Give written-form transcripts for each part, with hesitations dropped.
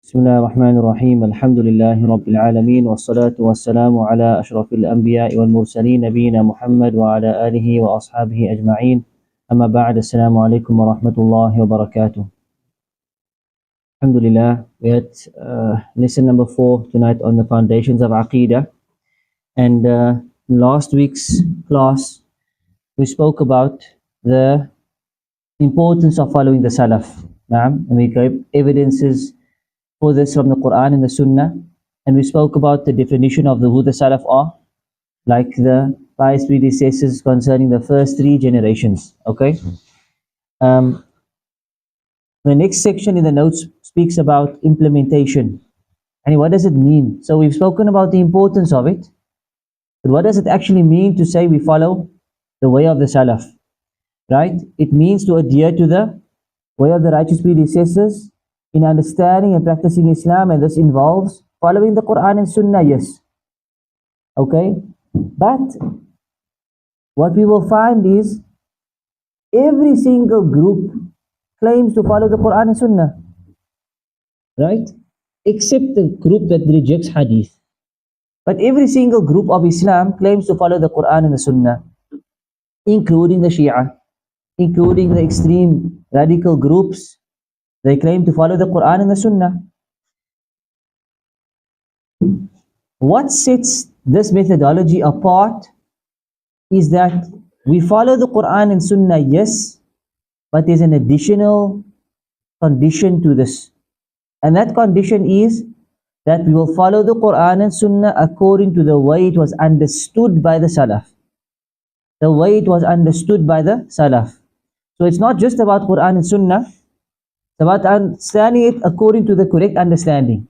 بسم الله الرحمن الرحيم الحمد لله رب العالمين والصلاة والسلام على أشرف الأنبياء والمرسلين نبينا محمد وعلى آله وأصحابه أجمعين أما بعد السلام عليكم ورحمة الله وبركاته. Alhamdulillah, we had lesson number 4 tonight on the foundations of Aqeedah, and in last week's class we spoke about the importance of following the Salaf. And we gave evidences for this from the Quran and the Sunnah, and we spoke about the definition of who the Salaf are, like the pious predecessors concerning the first 3 generations. Okay. The next section in the notes speaks about implementation. And what does it mean? So we've spoken about the importance of it, but what does it actually mean to say we follow the way of the Salaf? Right? It means to adhere to the way of the righteous predecessors in understanding and practicing Islam, and this involves following the Quran and Sunnah, yes. Okay? But what we will find is every single group claims to follow the Quran and Sunnah, right? Except the group that rejects Hadith. But every single group of Islam claims to follow the Quran and the Sunnah, including the Shia, including the extreme radical groups. They claim to follow the Quran and the Sunnah. What sets this methodology apart is that we follow the Quran and Sunnah, yes, but there's an additional condition to this. And that condition is that we will follow the Quran and Sunnah according to the way it was understood by the Salaf. The way it was understood by the Salaf. So it's not just about Quran and Sunnah, it's about understanding it according to the correct understanding,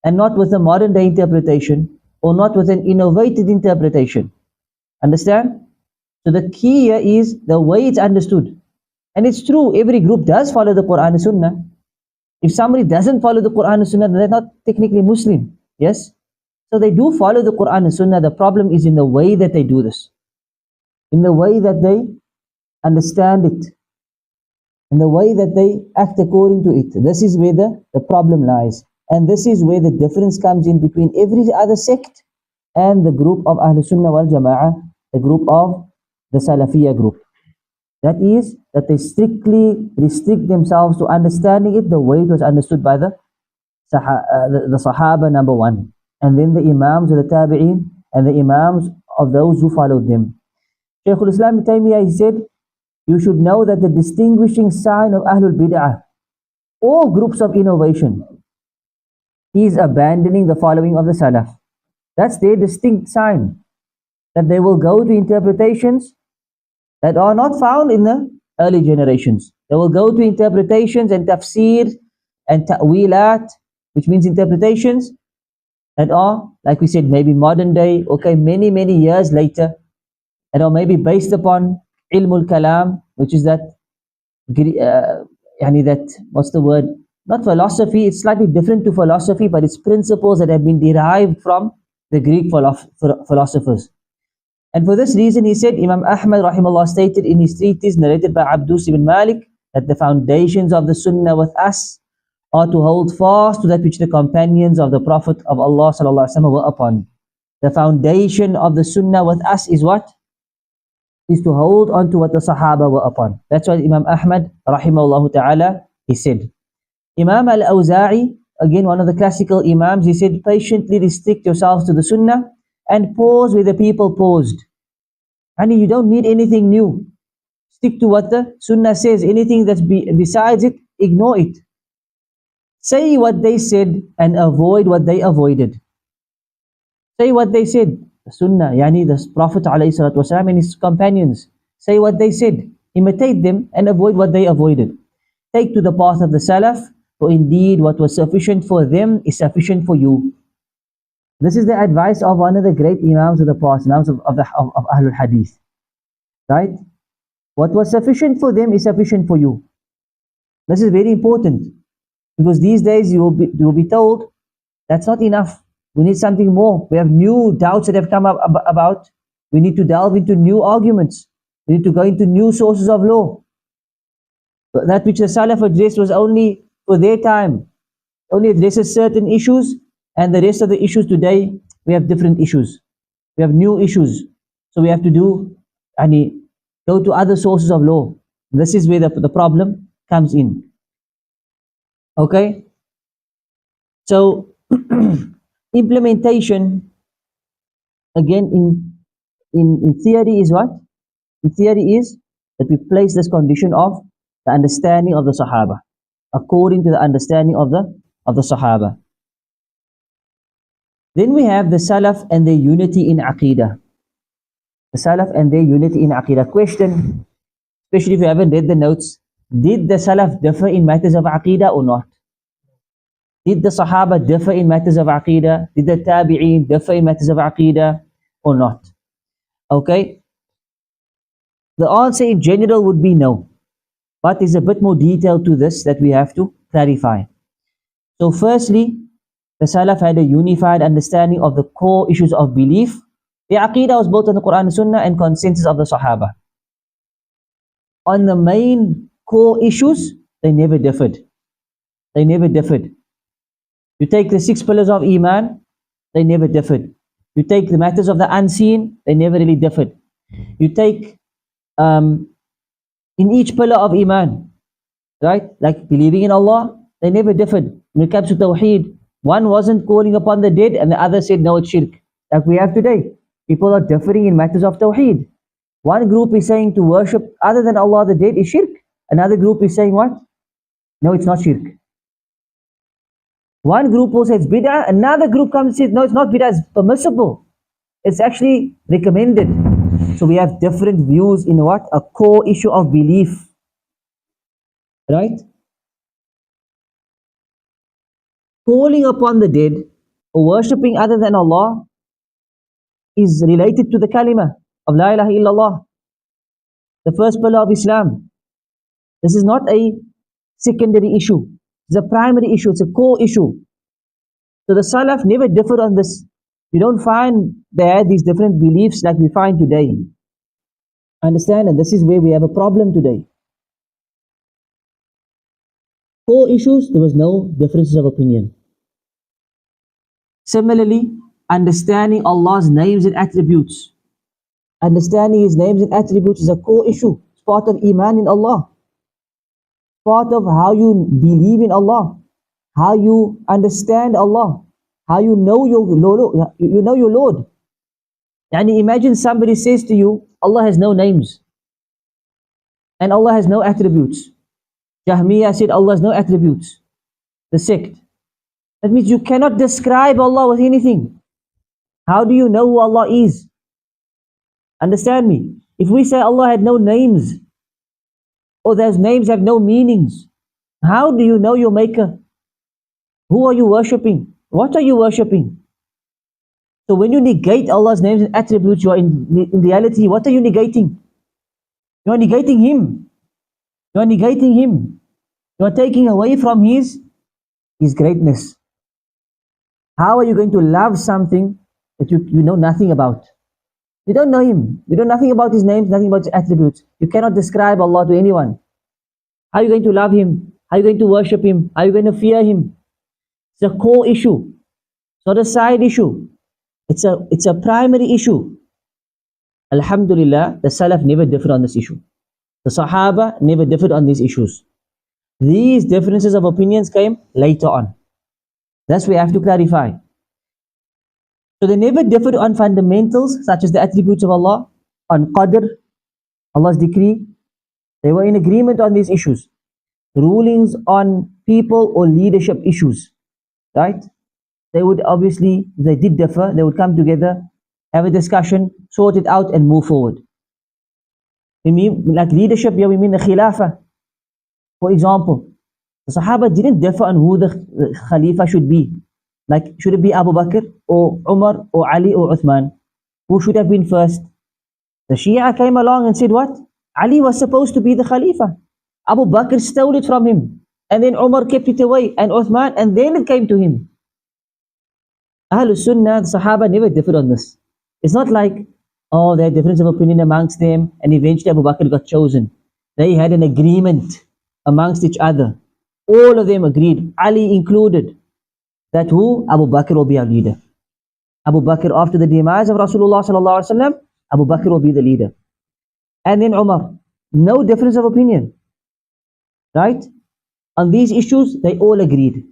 and not with a modern day interpretation or not with an innovated interpretation. Understand? So the key here is the way it's understood. And it's true, every group does follow the Quran and Sunnah. If somebody doesn't follow the Quran and Sunnah, then they're not technically Muslim. Yes? So they do follow the Quran and Sunnah. The problem is in the way that they do this, in the way that they understand it, in the way that they act according to it. This is where the problem lies. And this is where the difference comes in between every other sect and the group of Ahl Sunnah wal Jama'ah, the group of the Salafiyah group. That is, that they strictly restrict themselves to understanding it the way it was understood by the Sahaba, number 1, and then the Imams of the Tabi'een and the Imams of those who followed them. Shaykh al-Islam Ibn Taymiyyah, he said, you should know that the distinguishing sign of Ahlul Bid'ah, all groups of innovation, is abandoning the following of the Salaf. That's their distinct sign, that they will go to interpretations that are not found in the early generations. They will go to interpretations and tafsir and ta'wilat, which means interpretations that are, like we said, maybe modern day, okay, many years later, and are maybe based upon ilmul kalam, which is that, what's the word? Not philosophy, it's slightly different to philosophy, but it's principles that have been derived from the Greek philosophers. And for this reason, he said, Imam Ahmad rahimahullah stated in his treatise narrated by Abdus ibn Malik, that the foundations of the Sunnah with us are to hold fast to that which the companions of the Prophet of Allah sallallahu alaihi wasallam were upon. The foundation of the Sunnah with us is what? Is to hold on to what the Sahaba were upon. That's what Imam Ahmad rahimahullah ta'ala, he said. Imam al-Awza'i, again one of the classical Imams, he said, patiently restrict yourselves to the Sunnah and pause where the people paused. And you don't need anything new. Stick to what the Sunnah says. Anything that's besides it, ignore it. Say what they said and avoid what they avoided. Say what they said. The Sunnah, yani the Prophet ﷺ and his companions. Say what they said. Imitate them and avoid what they avoided. Take to the path of the Salaf, for indeed what was sufficient for them is sufficient for you. This is the advice of one of the great Imams of the past, Imams of Ahlul Hadith. Right? What was sufficient for them is sufficient for you. This is very important, because these days you will be told that's not enough. We need something more. We have new doubts that have come up about. We need to delve into new arguments. We need to go into new sources of law. But that which the Salaf addressed was only for their time. only addresses certain issues, and the rest of the issues today, we have different issues. We have new issues. So we have to go to other sources of law. This is where the problem comes in. Okay? So implementation, again, in theory is what? In theory is that we place this condition of the understanding of the Sahaba, according to the understanding of the Sahaba. Then we have the Salaf and their unity in Aqeedah. The Salaf and their unity in Aqeedah. Question, especially if you haven't read the notes, did the Salaf differ in matters of Aqeedah or not? Did the Sahaba differ in matters of Aqeedah? Did the Tabi'een differ in matters of Aqeedah or not? Okay? The answer in general would be no. But there's a bit more detail to this that we have to clarify. So firstly, the Salaf had a unified understanding of the core issues of belief. The Aqeedah was built on the Quran and Sunnah and consensus of the Sahaba. On the main core issues, they never differed. They never differed. You take the 6 pillars of Iman, they never differed. You take the matters of the unseen, they never really differed. You take in each pillar of Iman, right? Like believing in Allah, they never differed. When it comes to Tawheed, one wasn't calling upon the dead and the other said, no, it's shirk. Like we have today. People are differing in matters of Tawheed. One group is saying to worship other than Allah the dead is shirk. Another group is saying what? No, it's not shirk. One group will say it's bid'ah, another group comes and says, no, it's not bid'ah, it's permissible. It's actually recommended. So we have different views in what? A core issue of belief. Right? Calling upon the dead or worshipping other than Allah is related to the kalima of La ilaha illallah, the first pillar of Islam. This is not a secondary issue. It's a primary issue. It's a core issue. So the Salaf never differed on this. You don't find they had these different beliefs like we find today. Understand? And this is where we have a problem today. Core issues, there was no differences of opinion. Similarly, understanding Allah's names and attributes. Understanding His names and attributes is a core issue. It's part of Iman in Allah. Part of how you believe in Allah, how you understand Allah, how you know your Lord. You know your Lord. And imagine somebody says to you, Allah has no names and Allah has no attributes. Jahmiyyah said Allah has no attributes. The sect. That means you cannot describe Allah with anything. How do you know who Allah is? Understand me? If we say Allah had no names, or those names have no meanings, how do you know your Maker? Who are you worshipping? What are you worshipping? So when you negate Allah's names and attributes, you are in reality, what are you negating? You are negating Him. You are negating Him. You are taking away from His greatness. How are you going to love something that you know nothing about? You don't know Him. You know nothing about His names, nothing about His attributes. You cannot describe Allah to anyone. How are you going to love Him? How are you going to worship Him? How are you going to fear Him? It's a core issue. It's not a side issue. It's a primary issue. Alhamdulillah, the Salaf never differed on this issue. The Sahaba never differed on these issues. These differences of opinions came later on. That's what we have to clarify. So they never differed on fundamentals such as the attributes of Allah, on Qadr, Allah's decree. They were in agreement on these issues. Rulings on people or leadership issues, right? They would obviously, if they did differ, they would come together, have a discussion, sort it out and move forward. We mean, like leadership here, we mean the Khilafah. For example, the Sahaba didn't differ on who the Khalifa should be. Like, should it be Abu Bakr or Umar or Ali or Uthman? Who should have been first? The Shia came along and said what? Ali was supposed to be the Khalifa. Abu Bakr stole it from him. And then Umar kept it away. And Uthman, and then it came to him. Ahl-e-Sunnah, the Sahaba never differed on this. It's not like, oh, there are difference of opinion amongst them, and eventually Abu Bakr got chosen. They had an agreement amongst each other. All of them agreed, Ali included. that who? Abu Bakr will be our leader. Abu Bakr, after the demise of Rasulullah sallallahu alaihi wasallam, Abu Bakr will be the leader. And then Umar. No difference of opinion. Right? On these issues, they all agreed.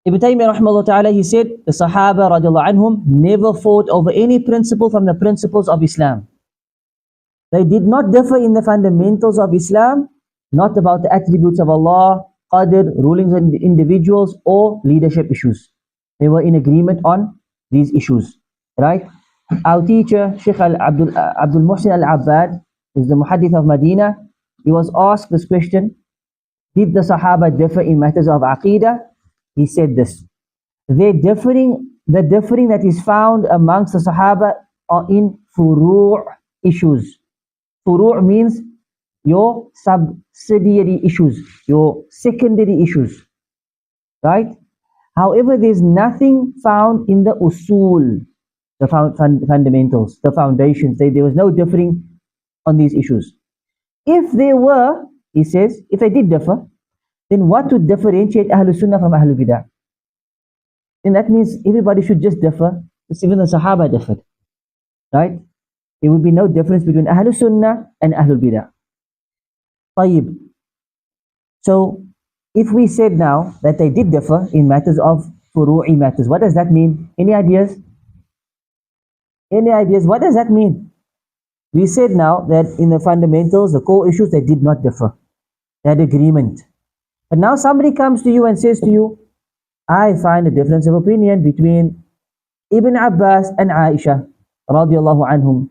Ibn Taymiyyah rahimahullah ta'ala, he said, the Sahaba radiallahu anhum never fought over any principle from the principles of Islam. They did not differ in the fundamentals of Islam, not about the attributes of Allah, qadr, rulings on individuals, or leadership issues. They were in agreement on these issues. Right? Our teacher, Shaykh Abdul Muhsin Al-Abbad, who is the Muhaddith of Medina, he was asked this question, did the Sahaba differ in matters of Aqeedah? He said this, the differing that is found amongst the Sahaba are in furu' issues. Furu' means your subsidiary issues, your secondary issues. Right? However, there's nothing found in the usul, the fundamentals, the foundations. There was no differing on these issues. If there were, he says, if they did differ, then what would differentiate Ahlul Sunnah from Ahlul Bidah? And that means everybody should just differ, because even the Sahaba differed. Right? There would be no difference between Ahlul Sunnah and Ahlul Bidah. Tayyib. So, if we said now that they did differ in matters of furu'i matters, what does that mean? Any ideas? Any ideas? What does that mean? We said now that in the fundamentals, the core issues, they did not differ. They had agreement. But now somebody comes to you and says to you, I find a difference of opinion between Ibn Abbas and Aisha radiallahu anhum.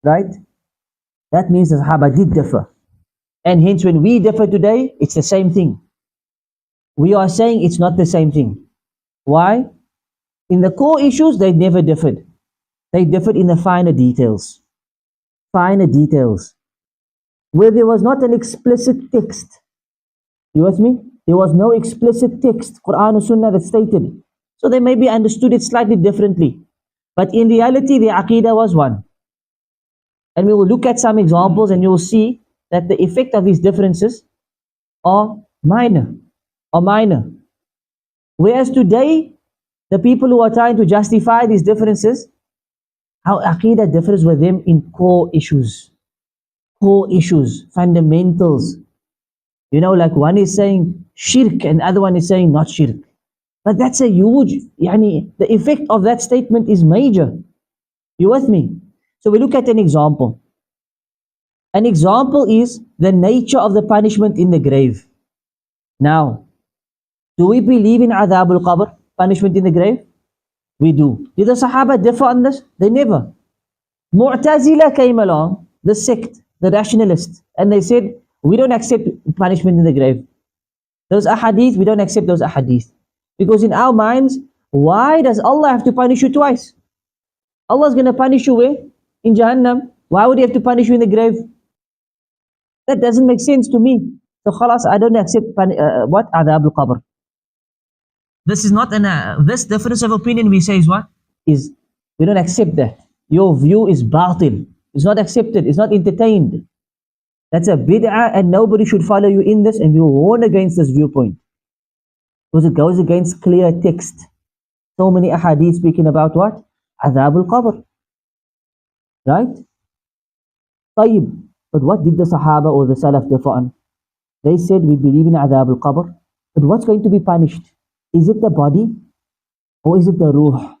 Right? That means the Sahaba did differ. And hence when we differ today, it's the same thing. We are saying it's not the same thing. Why? In the core issues, they never differed. They differed in the finer details. Finer details. Where there was not an explicit text. You with me? There was no explicit text, Quran or Sunnah, that stated. So they maybe understood it slightly differently. But in reality, the Aqeedah was one. And we will look at some examples and you will see that the effect of these differences are minor. Whereas today, the people who are trying to justify these differences, how Aqeedah differs with them in core issues, fundamentals. You know, like one is saying shirk and other one is saying not shirk. But that's a huge, the effect of that statement is major. You with me? So we look at an example. An example is the nature of the punishment in the grave. Now, do we believe in Adhab al-Qabr, punishment in the grave? We do. Did the Sahaba differ on this? They never. Mu'tazila came along, the sect, the rationalists, and they said, we don't accept punishment in the grave. Those ahadith, we don't accept those ahadith. Because in our minds, why does Allah have to punish you twice? Allah's going to punish you where? In Jahannam. Why would He have to punish you in the grave? That doesn't make sense to me. So khalas, I don't accept what? Adhab al-Qabr. This is not this difference of opinion we say is what? Is we don't accept that. Your view is batil. It's not accepted. It's not entertained. That's a bid'ah and nobody should follow you in this, and we will warn against this viewpoint. Because it goes against clear text. So many ahadith speaking about what? Adhab al-Qabr. Right? Tayyib. But what did the Sahaba or the Salaf differ on? They said we believe in Adhab al-Qabr. But what's going to be punished? Is it the body? Or is it the ruh?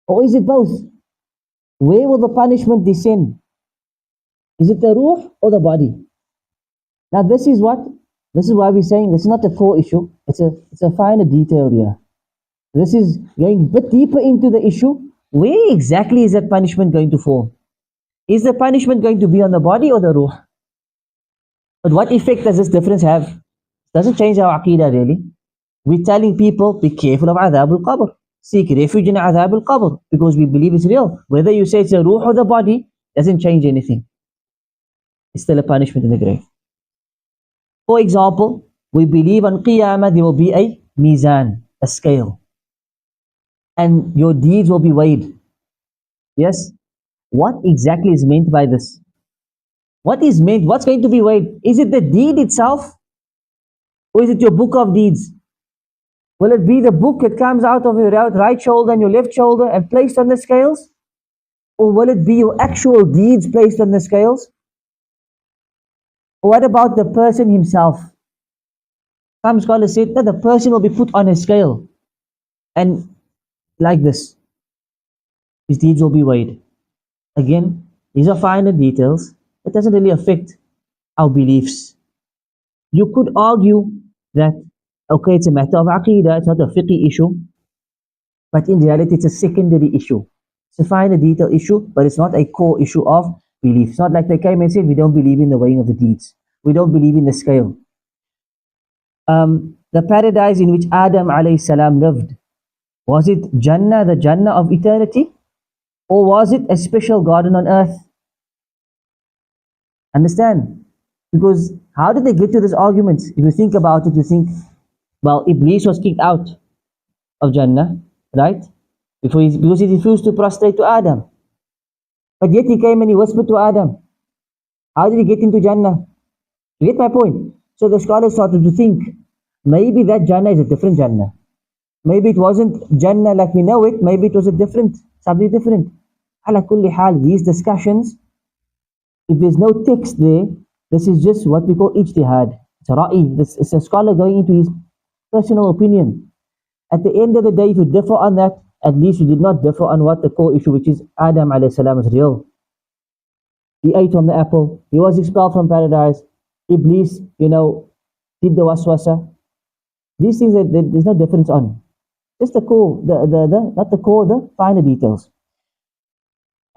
Or is it both? Where will the punishment descend? Is it the ruh or the body? Now this is what? This is why we're saying this is not a core issue. It's a finer detail here. This is going a bit deeper into the issue. Where exactly is that punishment going to fall? Is the punishment going to be on the body or the ruh? But what effect does this difference have? It doesn't change our Aqeedah really. We're telling people, be careful of Adhab al-Qabr. Seek refuge in Adhab al-Qabr. Because we believe it's real. Whether you say it's the ruh or the body, doesn't change anything. It's still a punishment in the grave. For example, we believe on Qiyamah there will be a mizan, a scale. And your deeds will be weighed. Yes? What exactly is meant by this? What is meant? What's going to be weighed? Is it the deed itself? Or is it your book of deeds? Will it be the book that comes out of your right shoulder and your left shoulder and placed on the scales? Or will it be your actual deeds placed on the scales? Or what about the person himself? Some scholars said that the person will be put on a scale, and like this, his deeds will be weighed. Again, these are finer details. It doesn't really affect our beliefs. You could argue that, okay, it's a matter of Aqeedah, it's not a fiqh issue, but in reality, it's a secondary issue. It's a finer detail issue, but it's not a core issue of belief. It's not like they came and said, we don't believe in the weighing of the deeds. We don't believe in the scale. The paradise in which Adam alayhi salam lived, was it Jannah, the Jannah of eternity? Or was it a special garden on earth? Understand? Because how did they get to this argument? If you think about it, you think, well, Iblis was kicked out of Jannah, right? Because he refused to prostrate to Adam. But yet he came and he whispered to Adam. How did he get into Jannah? You get my point? So the scholars started to think, maybe that Jannah is a different Jannah. Maybe it wasn't Jannah like we know it, maybe it was a different, something different. Ala kulli hal, these discussions, if there's no text there, this is just what we call ijtihad. It's a ra'i, this is a scholar going into his personal opinion. At the end of the day, if you differ on that, at least you did not differ on what the core issue, which is Adam alayhi salam is real. He ate from the apple, he was expelled from paradise, Iblis, did the waswasa. These things that there's no difference on. Just the core, not the core, the finer details.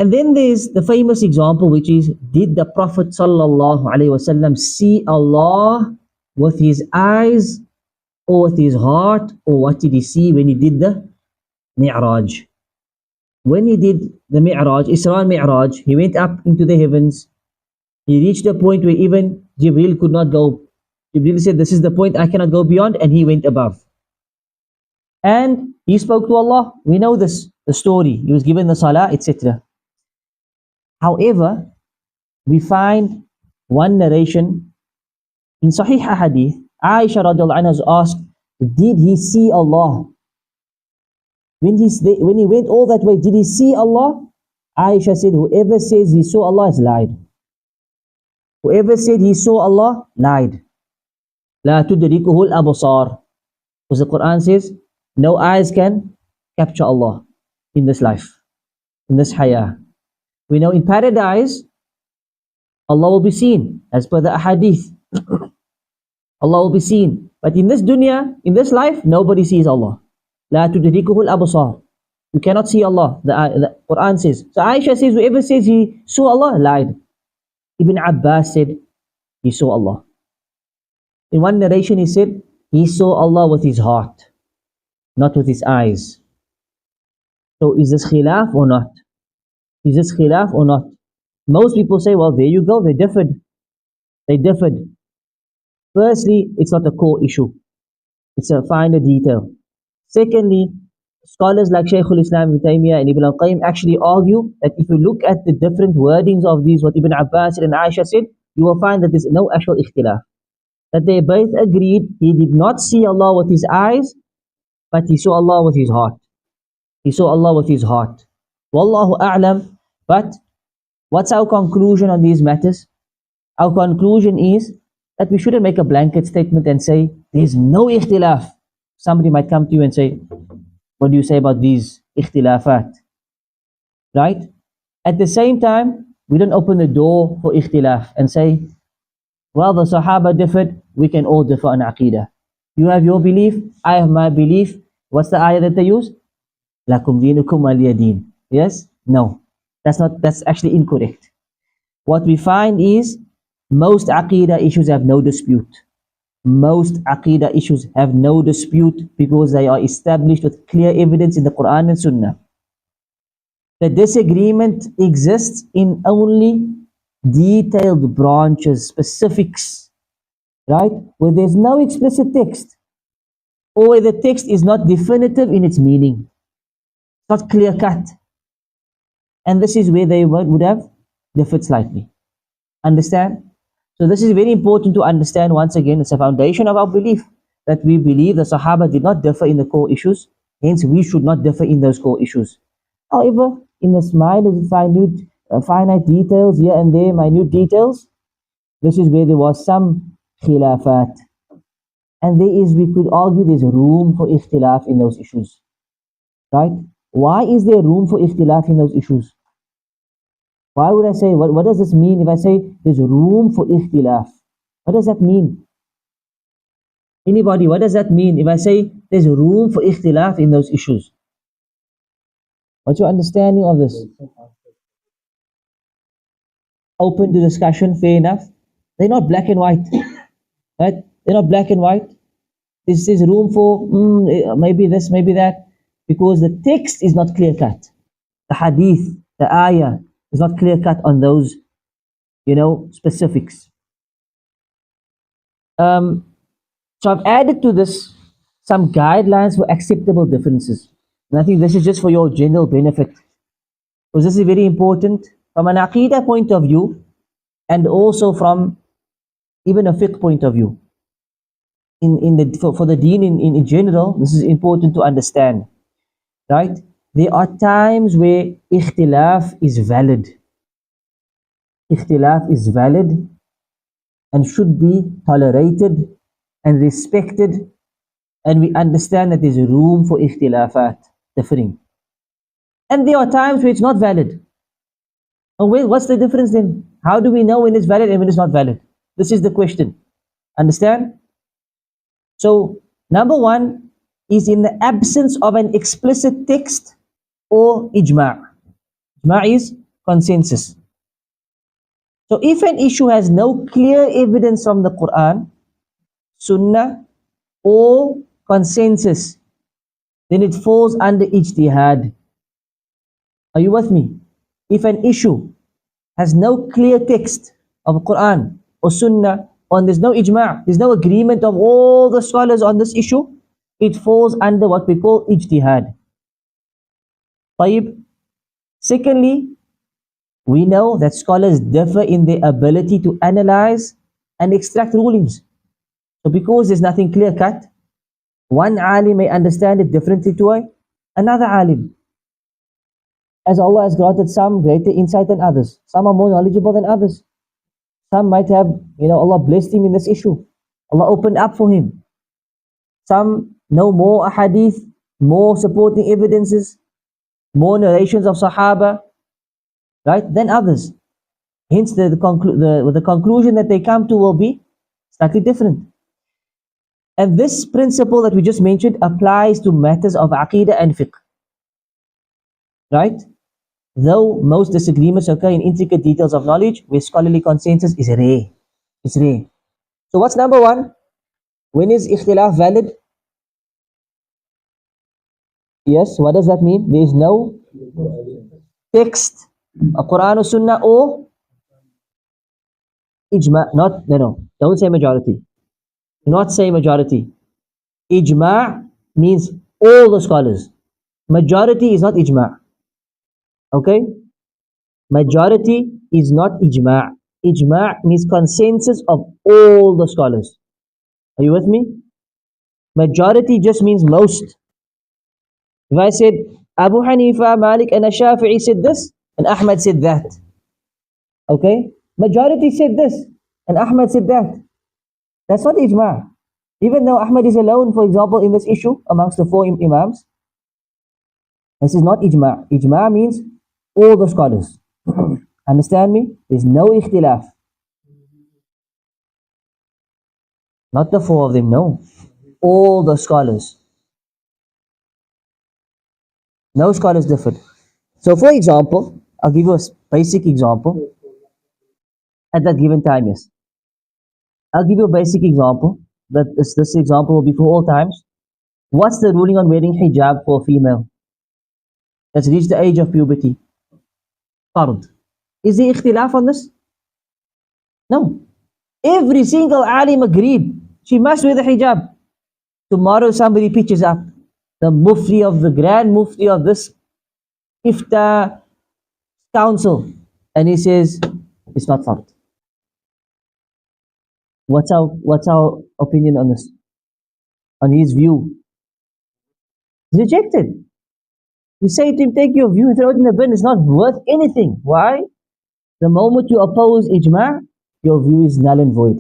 And then there's the famous example, which is, did the Prophet sallallahu alaihi wasallam see Allah with his eyes or with his heart, or what did he see when he did the Mi'raj? When he did the Mi'raj, Isra and Mi'raj, he went up into the heavens. He reached a point where even Jibril could not go. Jibril said, this is the point I cannot go beyond, and he went above. And he spoke to Allah. We know this, the story. He was given the salah, etc. However, we find one narration in Sahih Hadith. Aisha radiallahu anha is asked, did he see Allah? When he went all that way, did he see Allah? Aisha said, whoever says he saw Allah has lied. Whoever said he saw Allah lied. La tudrikuhu al-absar. Because the Quran says, no eyes can capture Allah in this life, in this hayah. We know in paradise, Allah will be seen, as per the ahadith. Allah will be seen. But in this dunya, in this life, nobody sees Allah. La tudrikuhu al-absar. You cannot see Allah, the Quran says. So Aisha says, whoever says he saw Allah, lied. Ibn Abbas said, he saw Allah. In one narration he said, he saw Allah with his heart, not with his eyes. So is this khilaf or not? Is this khilaf or not? Most people say, well, there you go, they differed. They differed. Firstly, it's not a core issue. It's a finer detail. Secondly, scholars like Shaykh al-Islam Ibn Taymiyyah and Ibn al-Qayyim actually argue that if you look at the different wordings of these, what Ibn Abbas and Aisha said, you will find that there's no actual ikhtilaf. That they both agreed he did not see Allah with his eyes, but he saw Allah with his heart. He saw Allah with his heart. Wallahu a'lam. But what's our conclusion on these matters? Our conclusion is that we shouldn't make a blanket statement and say, there's no ikhtilaf. Somebody might come to you and say, what do you say about these ikhtilafat? Right? At the same time, we don't open the door for ikhtilaf and say, well, the Sahaba differed, we can all differ on Aqeedah. You have your belief, I have my belief. What's the ayah that they use? Lakum dinukum waliya din. Yes? No. That's actually incorrect. What we find is, most Aqeedah issues have no dispute. Most Aqeedah issues have no dispute because they are established with clear evidence in the Quran and Sunnah. The disagreement exists in only detailed branches, specifics, right? Where there's no explicit text, or where the text is not definitive in its meaning, not clear cut. And this is where they would have differed slightly. Understand? So this is very important to understand. Once again, it's a foundation of our belief that we believe the Sahaba did not differ in the core issues, hence we should not differ in those core issues. However, in the finite details here and there, minute details, this is where there was some khilafat. And we could argue there's room for ikhtilaf in those issues. Right? Why is there room for ikhtilaf in those issues? Why would I say, what does this mean if I say there's room for ikhtilaf? What does that mean? Anybody, what does that mean if I say there's room for ikhtilaf in those issues? What's your understanding of this? Open to discussion, fair enough. They're not black and white. Right? They're not black and white. This is room for maybe this, maybe that, because the text is not clear cut. The hadith, the ayah is not clear cut on those, specifics. So I've added to this some guidelines for acceptable differences. And I think this is just for your general benefit, because this is very important from an Aqeedah point of view and also from even a fiqh point of view. For the deen in general, this is important to understand. Right? There are times where ikhtilaf is valid. Ikhtilaf is valid and should be tolerated and respected, and we understand that there's room for ikhtilafat, differing. And there are times where it's not valid. And what's the difference then? How do we know when it's valid and when it's not valid? This is the question. Understand? So, number one is in the absence of an explicit text or ijma'. Ijma' is consensus. So, if an issue has no clear evidence from the Quran, Sunnah, or consensus, then it falls under ijtihad. Are you with me? If an issue has no clear text of Quran or Sunnah, and there's no ijma', there's no agreement of all the scholars on this issue, it falls under what we call ijtihad. طيب. Secondly, we know that scholars differ in their ability to analyze and extract rulings. So because there's nothing clear cut, one alim may understand it differently to another alim. As Allah has granted some greater insight than others. Some are more knowledgeable than others. Some might have, Allah blessed him in this issue. Allah opened up for him. Some know more ahadith, more supporting evidences, more narrations of Sahaba, right, than others. Hence, the conclusion that they come to will be slightly different. And this principle that we just mentioned applies to matters of Aqeedah and fiqh. Right? Though most disagreements occur in intricate details of knowledge, where scholarly consensus is rare. It's rare. So what's number one? When is ikhtilaf valid? Yes, what does that mean? There is no text, a Quran or Sunnah or ijma. Don't say majority. Do not say majority. Ijma means all the scholars. Majority is not ijma. Okay? Majority is not ijma'. Ijma' means consensus of all the scholars. Are you with me? Majority just means most. If I said Abu Hanifa, Malik and Shafi'i said this and Ahmad said that. Okay? Majority said this and Ahmad said that. That's not ijma'. Even though Ahmad is alone, for example, in this issue amongst the four imams, this is not ijma'. Ijma' means all the scholars. Understand me? There's no ikhtilaf. Not the four of them, no. All the scholars. No scholars differed. So for example, I'll give you a basic example at that given time, yes. I'll give you a basic example. This example will be for all times. What's the ruling on wearing hijab for a female that's reached the age of puberty? Fard. Is there ikhtilaf on this? No. Every single alim agreed she must wear the hijab. Tomorrow somebody pitches up, the mufti of the grand mufti of this ifta council, and he says it's not fard. What's our opinion on this? On his view? It's rejected. You say to him, take your view, throw it in the bin. It's not worth anything. Why? The moment you oppose ijma', your view is null and void.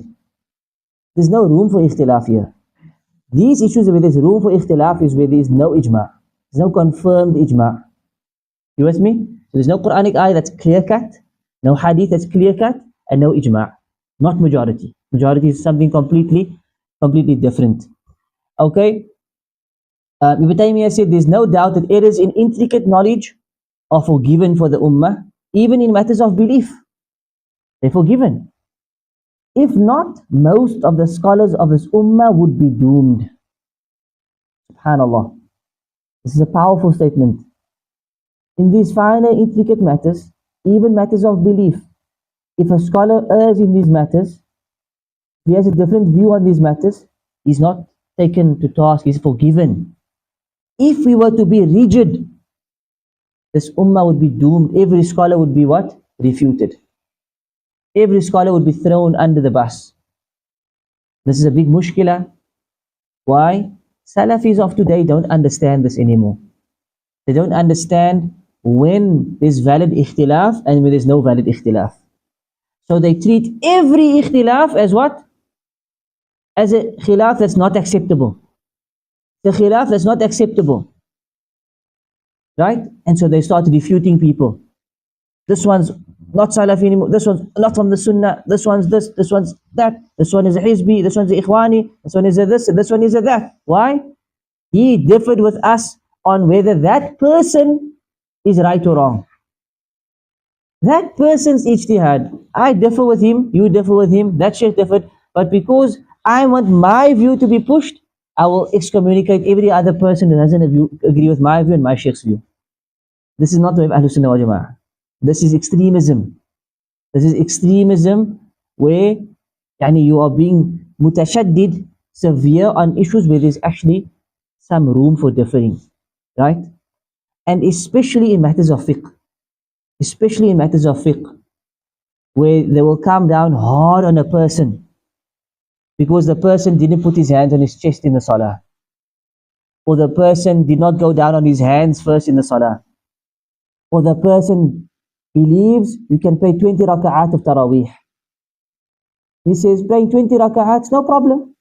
There's no room for ikhtilaf here. These issues where there's room for ikhtilaf is where there is no ijma'. There's no confirmed ijma'. You with me? So there's no Quranic ayah that's clear cut, no hadith that's clear cut, and no ijma'. Not majority. Majority is something completely different. Okay? Ibn Taymiyyah said there's no doubt that errors in intricate knowledge are forgiven for the ummah, even in matters of belief. They're forgiven. If not, most of the scholars of this ummah would be doomed. Subhanallah. This is a powerful statement. In these finer, intricate matters, even matters of belief, if a scholar errs in these matters, he has a different view on these matters, he's not taken to task, he's forgiven. If we were to be rigid, this ummah would be doomed. Every scholar would be what? Refuted. Every scholar would be thrown under the bus. This is a big mushkila. Why? Salafis of today don't understand this anymore. They don't understand when there's valid ikhtilaf and when there's no valid ikhtilaf. So they treat every ikhtilaf as what? As a khilaf that's not acceptable. The khilaf that's not acceptable. Right? And so they start refuting people. This one's not Salafi anymore, this one's not from the Sunnah, this one's this one's that, this one is a Hizbi, this one's a Ikhwani, this one is a this, this one is a that. Why? He differed with us on whether that person is right or wrong. That person's ijtihad. I differ with him, you differ with him, that Shaykh differed, but because I want my view to be pushed, I will excommunicate every other person who doesn't agree with my view and my Shaykh's view. This is not the way of Ahlus Sunnah wal Jama'ah. This is extremism. This is extremism where you are being mutashaddid, severe on issues where there's actually some room for differing. Right? And especially in matters of fiqh. Especially in matters of fiqh, where they will come down hard on a person because the person didn't put his hands on his chest in the salah, or the person did not go down on his hands first in the salah, or the person believes you can pray 20 raka'at of taraweeh. He says praying 20 raka'ats, no problem.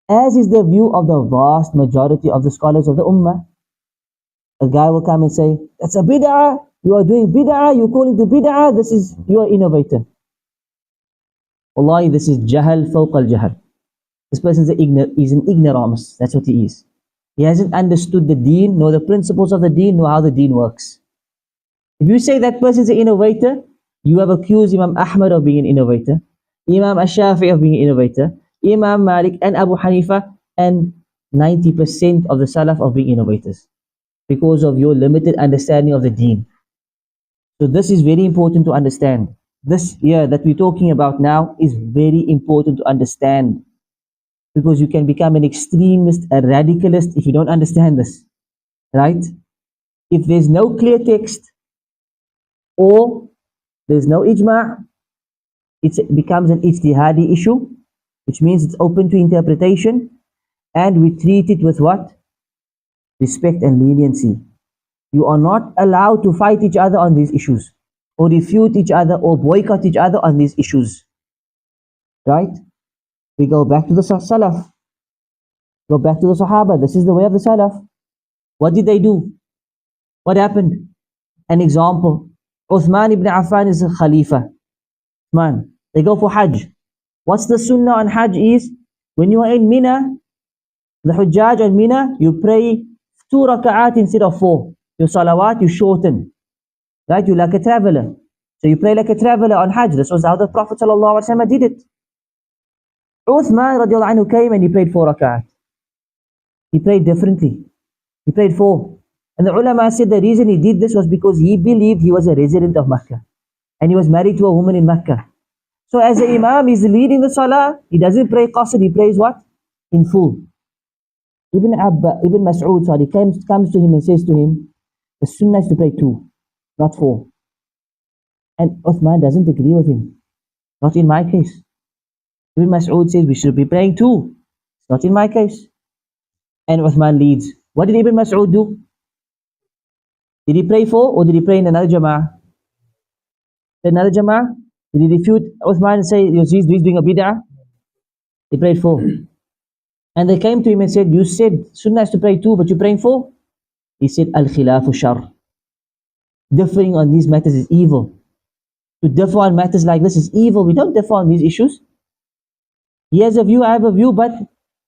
As is the view of the vast majority of the scholars of the ummah. A guy will come and say, that's a bid'ah, you are doing bid'ah, you're calling to bid'ah, you are innovator. Wallahi, this is jahal fawq al-jahal. This person is an ignoramus, that's what he is. He hasn't understood the deen, nor the principles of the deen, nor how the deen works. If you say that person is an innovator, you have accused Imam Ahmad of being an innovator, Imam Ash-Shafi'i of being an innovator, Imam Malik and Abu Hanifa and 90% of the Salaf of being innovators, because of your limited understanding of the deen. So this is very important to understand. This here that we're talking about now is very important to understand, because you can become an extremist, a radicalist if you don't understand this. Right? If there's no clear text or there's no ijma', it becomes an ijtihadi issue, which means it's open to interpretation, and we treat it with what? Respect and leniency. You are not allowed to fight each other on these issues, or refute each other, or boycott each other on these issues. Right? We go back to the Salaf. Go back to the Sahaba. This is the way of the Salaf. What did they do? What happened? An example. Uthman ibn Affan is a Khalifa. Uthman. They go for Hajj. What's the Sunnah on Hajj is, when you are in Mina, the Hujjaj on Mina, you pray 2 raka'at instead of 4. Your salawat, you shorten. Right? You're like a traveler. So you pray like a traveler on Hajj. This was how the Prophet ﷺ did it. Uthman radiallahu anhu came and he prayed 4 rak'at. He prayed differently. He prayed 4. And the ulama said the reason he did this was because he believed he was a resident of Makkah. And he was married to a woman in Makkah. So as the imam, he's leading the salah. He doesn't pray qasr, he prays what? In full. Ibn Mas'ud, comes to him and says to him, the sunnah is to pray 2, not 4. And Uthman doesn't agree with him. Not in my case. Ibn Mas'ud says we should be praying too. It's not in my case. And Uthman leads. What did Ibn Mas'ud do? Did he pray for or did he pray in another jama'ah? Another jama'ah? Did he refute Uthman and say he's doing a bid'ah? He prayed for. And they came to him and said, you said Sunnah is to pray too, but you're praying for? He said, Al-khilafu shar. Differing on these matters is evil. To differ on matters like this is evil. We don't differ on these issues. He has a view, I have a view, but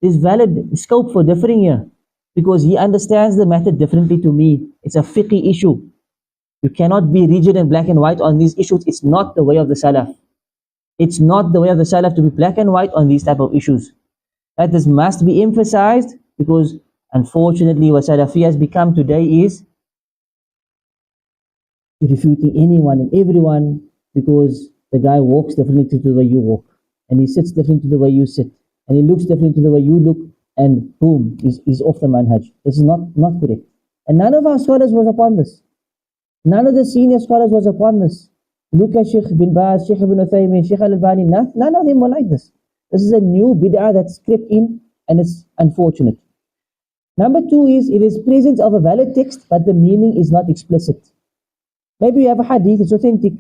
there's valid scope for differing here. Because he understands the matter differently to me. It's a fiqh issue. You cannot be rigid and black and white on these issues. It's not the way of the Salaf. It's not the way of the Salaf to be black and white on these type of issues. That this must be emphasized, because unfortunately what Salafi has become today is refuting anyone and everyone, because the guy walks differently to the way you walk, and he sits different to the way you sit, and he looks different to the way you look, and boom, he's off the manhaj. This is not correct. And none of our scholars was upon this. None of the senior scholars was upon this. Look at Shaykh bin Baz, Shaykh ibn Uthaymin, Shaykh al-Albani. None of them were like this. This is a new bid'ah that's crept in, and it's unfortunate. Number two is, it is presence of a valid text, but the meaning is not explicit. Maybe you have a hadith, it's authentic,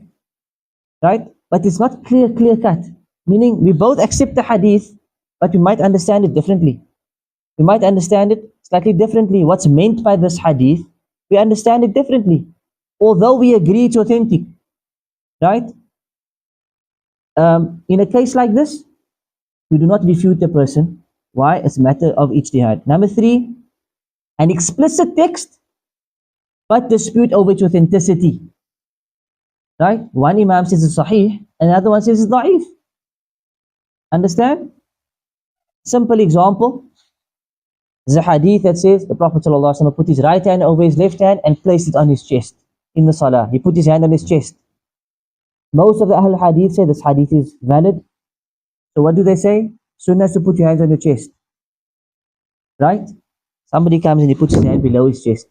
right? But it's not clear cut. Meaning, we both accept the hadith, but we might understand it differently. We might understand it slightly differently. What's meant by this hadith, we understand it differently. Although we agree it's authentic, right? In a case like this, we do not refute the person. Why? It's a matter of ijtihad. Number three, an explicit text, but dispute over its authenticity. Right? One Imam says it's sahih, and another one says it's da'if. Understand? Simple example. There's a hadith that says the Prophet ﷺ put his right hand over his left hand and placed it on his chest in the salah. He put his hand on his chest. Most of the Ahl hadith say this hadith is valid. So what do they say? Sunnah is to put your hands on your chest. Right? Somebody comes and he puts his hand below his chest.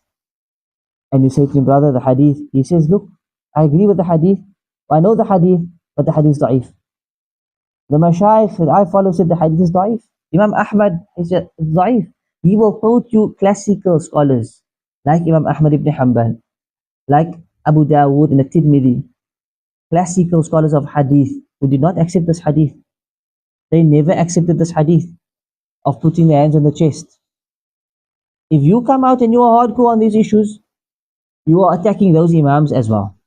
And you say to him, brother, the hadith. He says, look, I agree with the hadith. I know the hadith, but the hadith is da'if. The mashayikh that I follow said the hadith is da'if. Imam Ahmad, he said it's da'if. He will quote you classical scholars like Imam Ahmad ibn Hanbal, like Abu Dawood and At-Tirmidhi, classical scholars of hadith who did not accept this hadith. They never accepted this hadith of putting the hands on the chest. If you come out and you are hardcore on these issues, you are attacking those imams as well.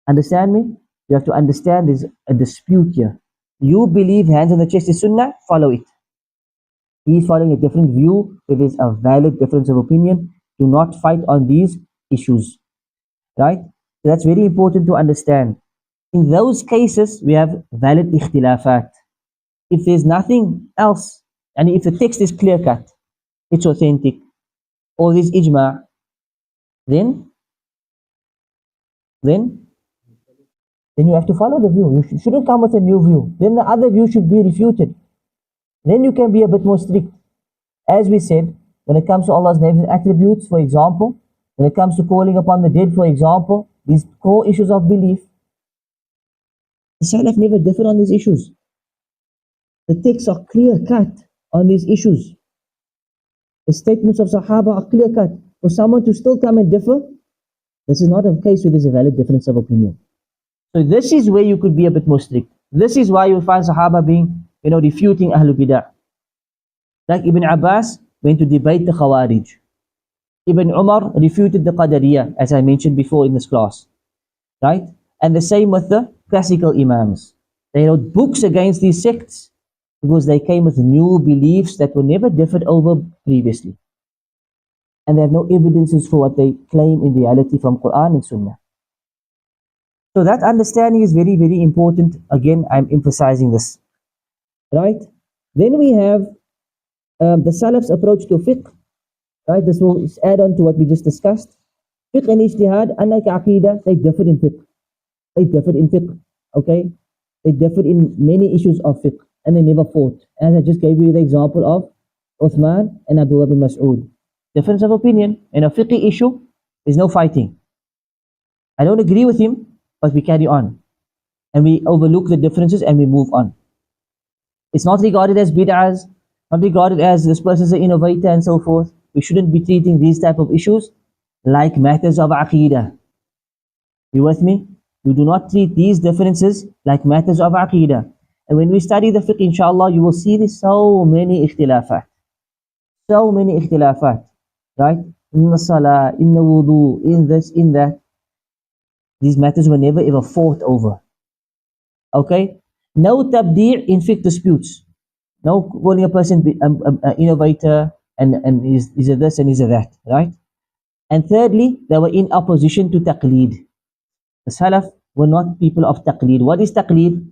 Understand me? You have to understand there's a dispute here. You believe hands on the chest is sunnah, follow it. He is following a different view. It is a valid difference of opinion. Do not fight on these issues. Right? So that's very important to understand. In those cases, we have valid ikhtilafat. If there's nothing else, and if the text is clear cut, it's authentic, or there's ijma', then you have to follow the view. You shouldn't come with a new view. Then the other view should be refuted. Then you can be a bit more strict. As we said, when it comes to Allah's names and attributes, for example, when it comes to calling upon the dead, for example, these core issues of belief, the Salaf never differ on these issues. The texts are clear cut on these issues. The statements of Sahaba are clear cut. For someone to still come and differ, this is not a case where there's a valid difference of opinion. So this is where you could be a bit more strict. This is why you find Sahaba being, refuting Ahlul Bidah. Like Ibn Abbas went to debate the Khawarij. Ibn Umar refuted the Qadariyah, as I mentioned before in this class. Right? And the same with the classical Imams. They wrote books against these sects because they came with new beliefs that were never differed over previously. And they have no evidences for what they claim in reality from Quran and Sunnah. So that understanding is very, very important. Again, I'm emphasizing this. Right? Then we have the Salaf's approach to fiqh. Right? This will add on to what we just discussed. Fiqh and ijtihad, unlike Aqeedah, they differ in fiqh. They differed in fiqh. Okay? They differed in many issues of fiqh. And they never fought. As I just gave you the example of Uthman and Abdullah bin Mas'ud. Difference of opinion in a fiqh issue, there's no fighting. I don't agree with him, but we carry on. And we overlook the differences and we move on. It's not regarded as bid'ahs, not regarded as this person is an innovator and so forth. We shouldn't be treating these type of issues like matters of Aqeedah. You with me? You do not treat these differences like matters of Aqeedah. And when we study the fiqh, inshallah, you will see there's so many ikhtilafat. So many ikhtilafat. Right? In the salah, in the wudu, in this, in that. These matters were never ever fought over. Okay? No tabdi' in fiqh disputes. No calling a person an innovator and is a this and is a that. Right? And thirdly, they were in opposition to taqleed. The Salaf were not people of taqleed. What is taqleed?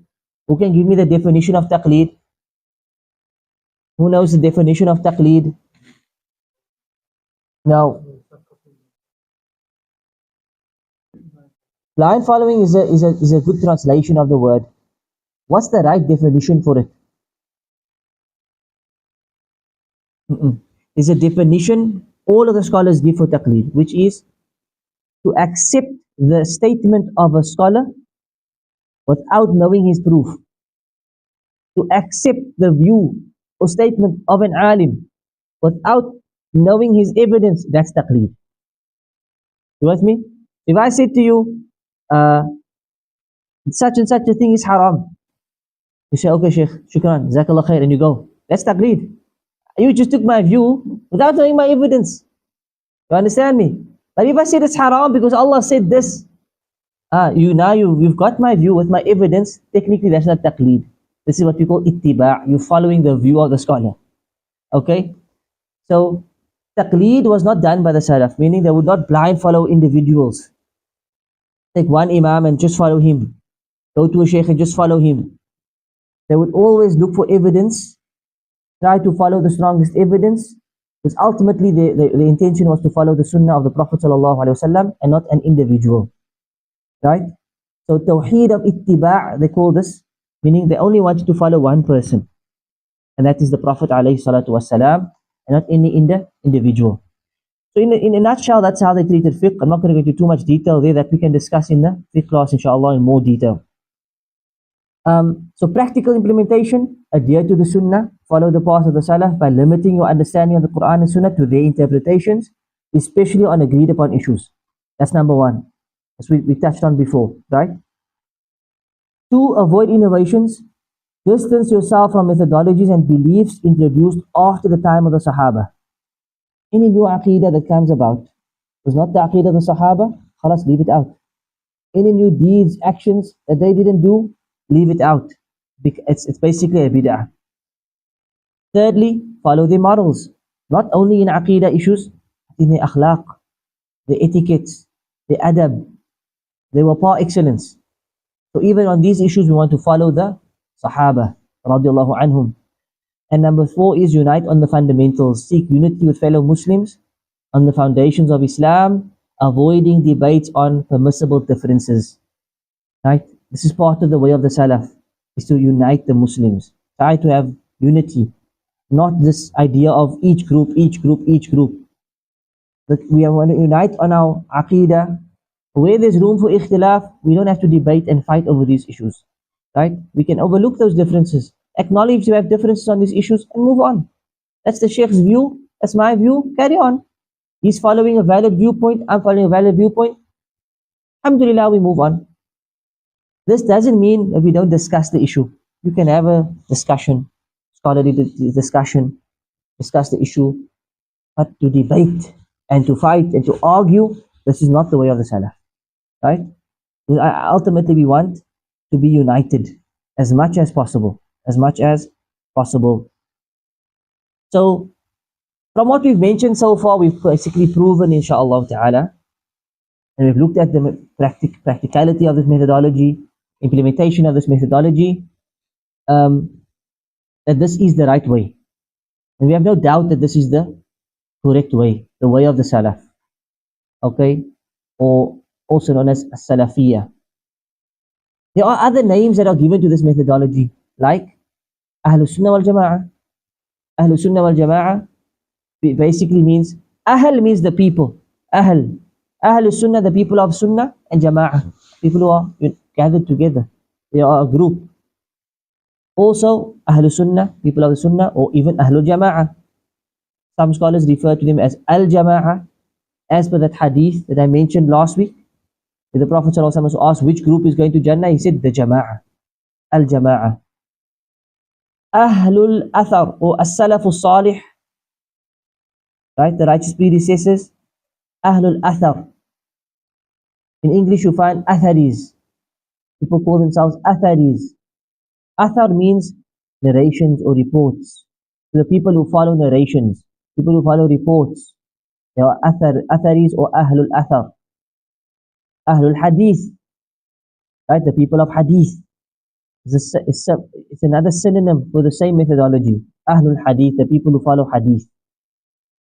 Who can give me the definition of taqleed? Who knows the definition of taqleed? Now, blind following is a good translation of the word. What's the right definition for it? Is a definition all of the scholars give for taqleed, which is to accept the statement of a scholar without knowing his proof. To accept the view or statement of an alim without knowing his evidence, that's taqleed. You with me? If I said to you, such and such a thing is haram, you say, okay, Shaykh, shukran, jazakallah khair, and you go. That's taqleed. You just took my view without knowing my evidence. You understand me? But if I said it's haram because Allah said this, you've got my view with my evidence, technically that's not taqleed. This is what we call ittiba'. You're following the view of the scholar. Okay? So, taqleed was not done by the Salaf, meaning they would not blind follow individuals. Take one imam and just follow him. Go to a shaykh and just follow him. They would always look for evidence, try to follow the strongest evidence, because ultimately the intention was to follow the sunnah of the Prophet ﷺ and not an individual. Right? So tawheed of ittiba', they call this, meaning they only wanted to follow one person. And that is the Prophet ﷺ, and not any individual. So in a nutshell, that's how they treated fiqh. I'm not going to go into too much detail there, that we can discuss in the fiqh class, inshallah, in more detail. So practical implementation, adhere to the sunnah, follow the path of the salaf by limiting your understanding of the Quran and sunnah to their interpretations, especially on agreed upon issues. That's number one, as we touched on before, right? 2, avoid innovations. Distance yourself from methodologies and beliefs introduced after the time of the Sahaba. Any new Aqeedah that comes about was not the Aqeedah of the Sahaba, khalas, leave it out. Any new deeds, actions that they didn't do, leave it out. It's basically a bid'ah. Thirdly, follow their morals. Not only in Aqeedah issues, in the akhlaq, the etiquettes, the adab, they were par excellence. So even on these issues, we want to follow the Sahaba, radiallahu anhum. And number 4 is unite on the fundamentals. Seek unity with fellow Muslims on the foundations of Islam, avoiding debates on permissible differences. Right? This is part of the way of the Salaf, is to unite the Muslims. Try to have unity, not this idea of each group. But we want to unite on our Aqeedah. Where there's room for ikhtilaf, we don't have to debate and fight over these issues. Right? We can overlook those differences, acknowledge you have differences on these issues, and move on. That's the Shaykh's view, that's my view, carry on. He's following a valid viewpoint, I'm following a valid viewpoint. Alhamdulillah, we move on. This doesn't mean that we don't discuss the issue. You can have a discussion, scholarly discussion, discuss the issue, but to debate and to fight and to argue, this is not the way of the Salaf. Right? Ultimately, we want to be united as much as possible. So, from what we've mentioned so far, we've basically proven, inshaAllah ta'ala, and we've looked at the practicality of this methodology, implementation of this methodology, that this is the right way. And we have no doubt that this is the correct way, the way of the Salaf. Okay? Or also known as Salafiyah. There are other names that are given to this methodology, like Ahl-Sunnah wal Jama'ah. Ahl-Sunnah wal Jama'ah basically means, Ahl means the people. Ahl-Sunnah, the people of Sunnah, and Jama'ah, people who are gathered together. They are a group. Also, Ahlul Sunnah, people of the Sunnah, or even Ahlul Jama'ah. Some scholars refer to them as Al-Jama'ah, as per that hadith that I mentioned last week. The Prophet ﷺ was asked which group is going to Jannah, he said the Jama'ah, Al-Jama'ah. Ahlul Athar, or As-Salafu Salih, right, the righteous predecessors. Ahlul Athar. In English you find Atharis. People call themselves Atharis. Athar means narrations or reports. So the people who follow narrations, people who follow reports, they are Atharis or Ahlul Athar. Ahlul Hadith, right, the people of Hadith. It's another synonym for the same methodology. Ahlul Hadith, the people who follow Hadith,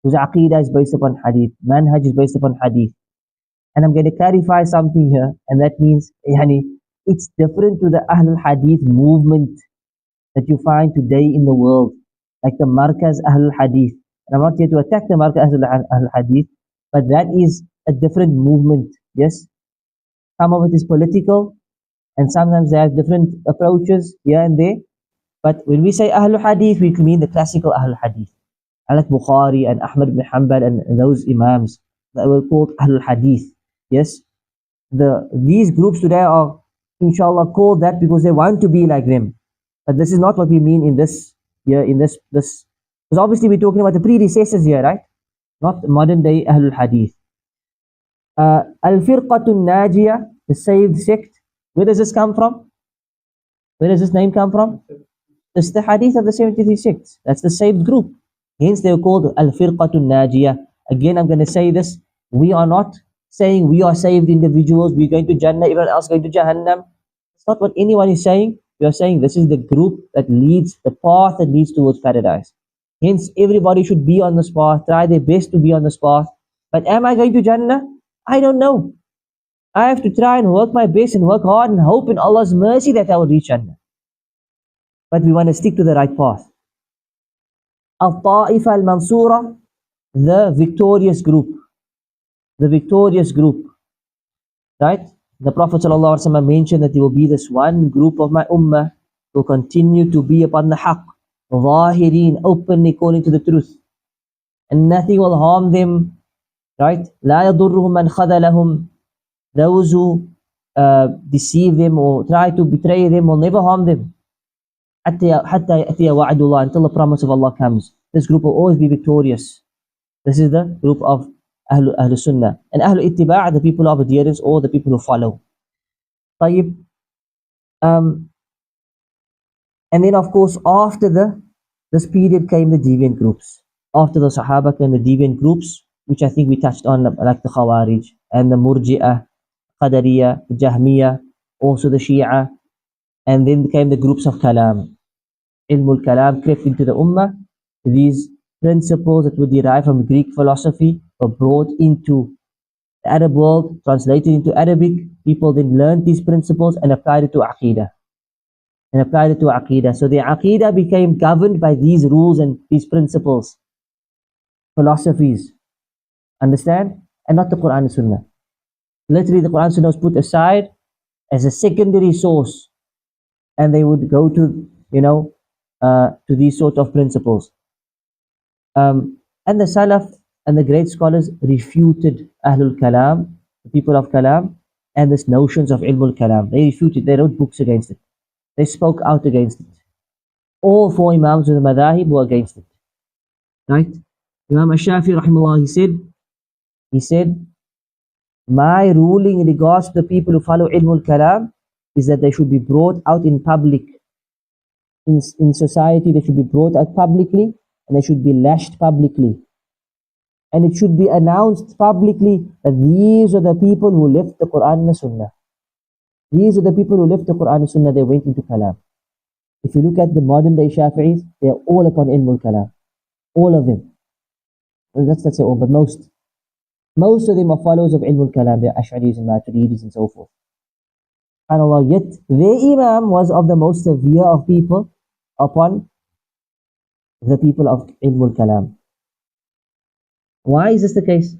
whose Aqeedah is based upon Hadith, Manhaj is based upon Hadith. And I'm going to clarify something here, and that means, it's different to the Ahlul Hadith movement that you find today in the world, like the Markaz Ahlul Hadith. And I'm not here to attack the Markaz Ahlul Hadith, but that is a different movement. Yes, some of it is political, and sometimes they have different approaches here and there. But when we say Ahlul Hadith, we mean the classical Ahlul Hadith, like Bukhari and Ahmad ibn Hanbal and those Imams that were called Ahlul Hadith. Yes, these groups today are, inshallah, called that because they want to be like them. But this is not what we mean in this here, in this, because obviously we're talking about the predecessors here, right? Not modern day Ahlul Hadith. Al-Firqatun Najiyah, the saved sect. Where does this come from? Where does this name come from? It's the hadith of the 73 sects. That's the saved group. Hence they are called Al-Firqatun Najiyah. Again, I'm going to say this. We are not saying we are saved individuals, we're going to Jannah, everyone else going to Jahannam. It's not what anyone is saying. We are saying this is the group that leads, the path that leads towards paradise. Hence, everybody should be on this path, try their best to be on this path. But am I going to Jannah? I don't know. I have to try and work my best and work hard and hope in Allah's mercy that I will reach Jannah. But we want to stick to the right path. Al-Ta'ifa al-Mansura, the victorious group. The victorious group. Right? The Prophet ﷺ mentioned that there will be this one group of my ummah who will continue to be upon the haqq, ظاهرين, openly calling to the truth. And nothing will harm them. Right? لا يضرهم من خذلهم. Those who deceive them or try to betray them will never harm them. حتى يأتي وعد الله, until the promise of Allah comes. This group will always be victorious. This is the group of Ahlul Sunnah. And Ahlul Ittiba', the people of adherence or the people who follow. طيب. And then of course after this period came the deviant groups. After the Sahaba came the deviant groups, which I think we touched on, like the Khawarij and the Murji'ah, Qadariyah, the Jahmiyah, also the Shia. And then came the groups of Kalam. Ilmul Kalam crept into the Ummah. These principles that were derived from Greek philosophy were brought into the Arab world, translated into Arabic. People then learned these principles and applied it to Aqeedah. So the Aqeedah became governed by these rules and these principles, philosophies. Understand? And not the Quran and Sunnah. Literally, the Quran and Sunnah was put aside as a secondary source. And they would go to, to these sorts of principles. And the Salaf and the great scholars refuted Ahlul Kalam, the people of Kalam, and these notions of Ilmul Kalam. They refuted, they wrote books against it. They spoke out against it. All four Imams of the Madhahib were against it. Right? Imam Ash-Shafi'i rahimahullah, he said, my ruling in regards to the people who follow Ilmul Kalam is that they should be brought out in public. In society, they should be brought out publicly and they should be lashed publicly. And it should be announced publicly that these are the people who left the Quran and the Sunnah. These are the people who left the Quran and Sunnah, they went into Kalam. If you look at the modern day Shafi'is, they are all upon Ilmul Kalam. All of them. Well, let's not say all, but most. Most of them are followers of Ilmul Kalam. They are Ash'aris and Maturidis and so forth. SubhanAllah, yet their Imam was of the most severe of people upon the people of Ilmul Kalam. Why is this the case?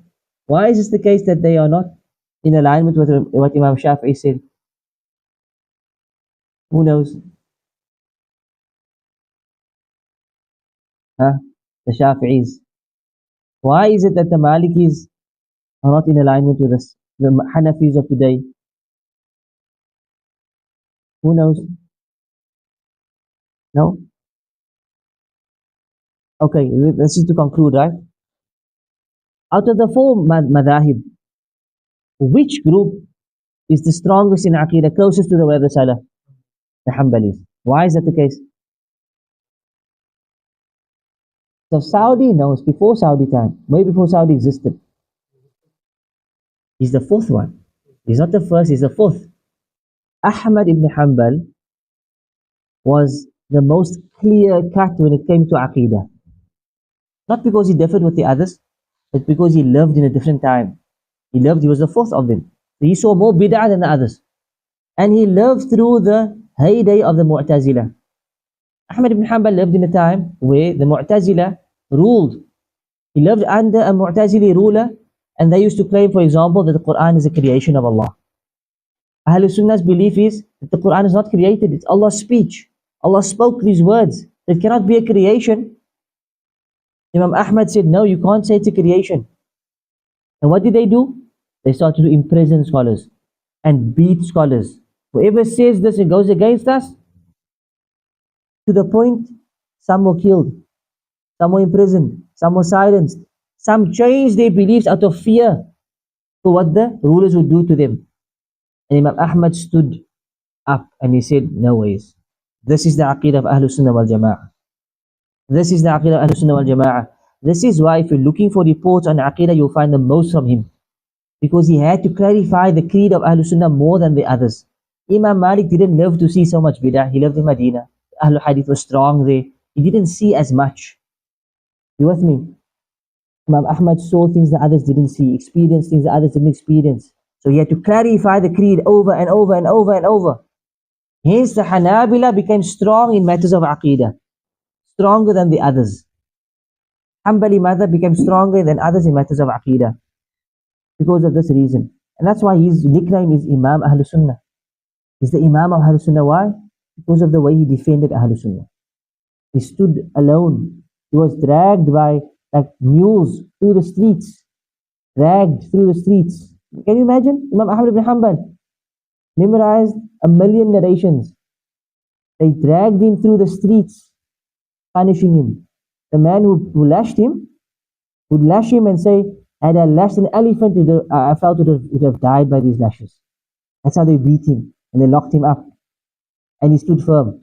Why is this the case that they are not in alignment with what Imam Shafi'i said? Who knows? Huh? The Shafi'is. Why is it that the Malikis are not in alignment with us? The Hanafis of today? Who knows? No? Okay, let's just to conclude, right? Out of the four madhahib, which group is the strongest in Aqeedah, closest to the way of the Salaf? The Hanbalis. Why is that the case? So Saudi knows before Saudi time, way before Saudi existed. He's the fourth one. He's not the first, he's the fourth. Ahmad ibn Hanbal was the most clear cut when it came to Aqeedah. Not because he differed with the others, but because he lived in a different time. He was the fourth of them. So he saw more bid'ah than the others. And he lived through the heyday of the Mu'tazila. Ahmad ibn Hanbal lived in a time where the Mu'tazila ruled. He lived under a Mu'tazili ruler, and they used to claim, for example, that the Quran is a creation of Allah. Ahl Sunnah's belief is that the Quran is not created, it's Allah's speech. Allah spoke these words. It cannot be a creation. Imam Ahmad said, no, you can't say it's a creation. And what did they do? They started to imprison scholars and beat scholars. Whoever says this and goes against us, to the point, some were killed, some were imprisoned, some were silenced, some changed their beliefs out of fear for what the rulers would do to them. And Imam Ahmad stood up and he said, no ways. This is the Aqeedah of Ahl Sunnah wal Jama'ah. This is the Aqeedah of Ahl Sunnah wal Jama'ah. This is why if you're looking for reports on Aqeedah, you'll find the most from him. Because he had to clarify the creed of Ahl Sunnah more than the others. Imam Malik didn't live to see so much bid'ah. He lived in Medina. Ahlul Hadith was strong there. He didn't see as much. You with me? Imam Ahmad saw things that others didn't see, experienced things that others didn't experience. So he had to clarify the creed over and over and over and over. Hence the Hanabila became strong in matters of Aqeedah, stronger than the others. Hanbali madhab became stronger than others in matters of Aqeedah because of this reason. And that's why his nickname is Imam Ahl Sunnah. He's the Imam of Ahl Sunnah. Why? Because of the way he defended Ahl Sunnah. He stood alone. He was dragged by like mules through the streets. Dragged through the streets. Can you imagine? Imam Ahmad ibn Hanbal memorized 1 million narrations. They dragged him through the streets, punishing him. The man who lashed him would lash him and say, had I lashed an elephant, I felt it would have died by these lashes. That's how they beat him. And they locked him up. And he stood firm.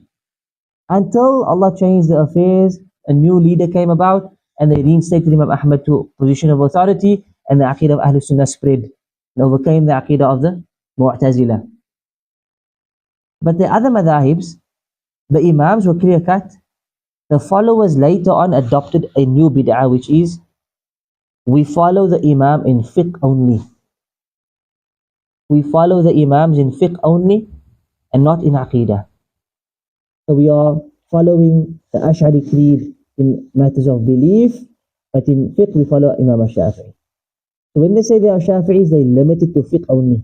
Until Allah changed the affairs, a new leader came about, and they reinstated Imam Ahmad to a position of authority, and the Aqeedah of Ahl Sunnah spread and overcame the Aqeedah of the Mu'tazila. But the other madhahibs, the Imams were clear cut. The followers later on adopted a new bid'ah, which is we follow the Imam in fiqh only. We follow the Imams in fiqh only and not in Aqeedah. So we are following the Ash'ari creed in matters of belief, but in fiqh we follow Imam al-Shafi'i. So when they say they are Shafi'is, they limit it to fiqh only.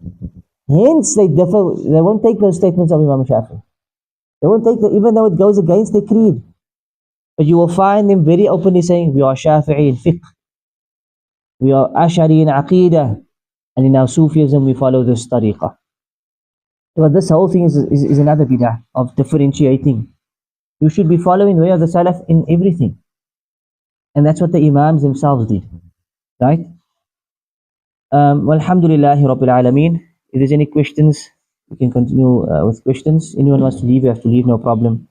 Hence they differ, they won't take those statements of Imam al-Shafi'i. They won't take them, even though it goes against their creed. But you will find them very openly saying, we are Shafi'i in fiqh. We are Ash'ari in Aqeedah. And in our Sufism, we follow this tariqah. But this whole thing is another bid'ah of differentiating. You should be following the way of the Salaf in everything. And that's what the Imams themselves did. Right? Walhamdulillahi Rabbil Alameen. If there's any questions, we can continue with questions. Anyone wants to leave, you have to leave, no problem.